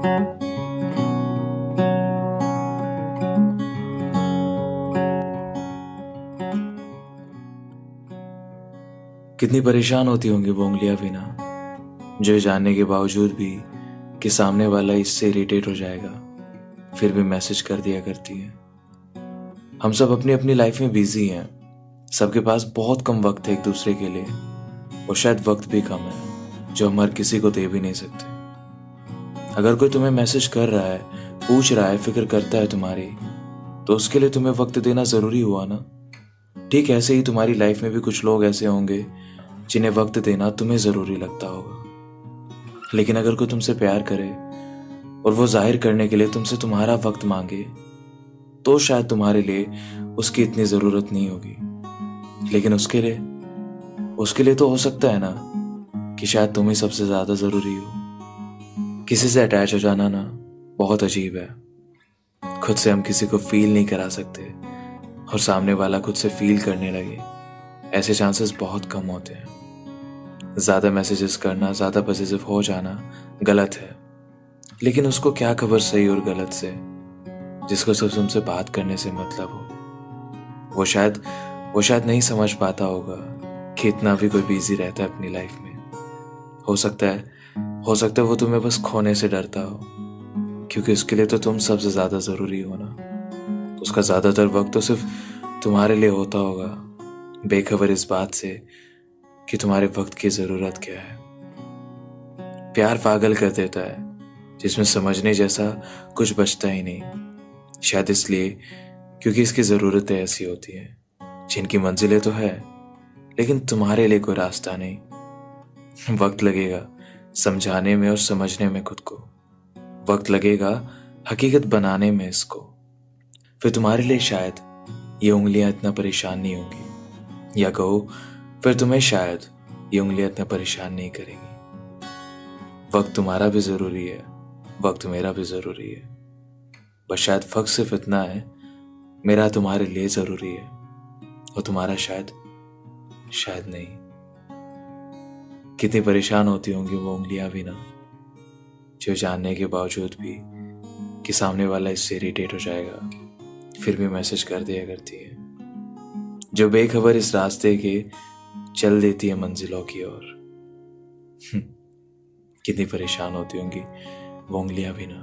कितनी परेशान होती होंगी वो उंगलियां भी ना, जो ये जानने के बावजूद भी कि सामने वाला इससे इरिटेट हो जाएगा, फिर भी मैसेज कर दिया करती है। हम सब अपनी अपनी लाइफ में बिजी हैं, सबके पास बहुत कम वक्त है एक दूसरे के लिए, और शायद वक्त भी कम है जो हम हर किसी को दे भी नहीं सकते। अगर कोई तुम्हें मैसेज कर रहा है, पूछ रहा है, फिक्र करता है तुम्हारी, तो उसके लिए तुम्हें वक्त देना जरूरी हुआ ना। ठीक ऐसे ही तुम्हारी लाइफ में भी कुछ लोग ऐसे होंगे जिन्हें वक्त देना तुम्हें जरूरी लगता होगा। लेकिन अगर कोई तुमसे प्यार करे और वो जाहिर करने के लिए तुमसे तुम्हारा वक्त मांगे, तो शायद तुम्हारे लिए उसकी इतनी जरूरत नहीं होगी। लेकिन उसके लिए तो हो सकता है ना कि शायद तुम ही सबसे ज्यादा जरूरी हो। किसी से अटैच हो जाना ना बहुत अजीब है। खुद से हम किसी को फील नहीं करा सकते और सामने वाला खुद से फील करने लगे, ऐसे चांसेस बहुत कम होते हैं। ज्यादा मैसेजेस करना, ज्यादा पॉजिटिव हो जाना गलत है, लेकिन उसको क्या खबर सही और गलत से, जिसको सिर्फ तुमसे बात करने से मतलब हो। वो शायद नहीं समझ पाता होगा कि इतना भी कोई बिजी रहता है अपनी लाइफ में। हो सकता है वो तुम्हें बस खोने से डरता हो, क्योंकि उसके लिए तो तुम सबसे ज्यादा जरूरी हो ना। उसका ज्यादातर वक्त तो सिर्फ तुम्हारे लिए होता होगा, बेखबर इस बात से कि तुम्हारे वक्त की जरूरत क्या है। प्यार पागल कर देता है, जिसमें समझने जैसा कुछ बचता ही नहीं। शायद इसलिए क्योंकि इसकी जरूरतें ऐसी होती हैं जिनकी मंजिलें तो है, लेकिन तुम्हारे लिए कोई रास्ता नहीं। वक्त लगेगा समझाने में और समझने में खुद को, वक्त लगेगा हकीकत बनाने में इसको। फिर तुम्हारे लिए शायद ये उंगलियां इतना परेशान नहीं होंगी, या कहो फिर तुम्हें शायद ये उंगलियां इतना परेशान नहीं करेंगी। वक्त तुम्हारा भी जरूरी है, वक्त मेरा भी जरूरी है, बस शायद फर्क सिर्फ इतना है, मेरा तुम्हारे लिए जरूरी है और तुम्हारा शायद नहीं। कितनी परेशान होती होंगी वो उंगलियां भी ना, जो जानने के बावजूद भी कि सामने वाला इससे इरिटेट हो जाएगा, फिर भी मैसेज कर दिया करती है। जो बेखबर इस रास्ते के चल देती है मंजिलों की ओर। कितनी परेशान होती होंगी वो उंगलियां भी ना।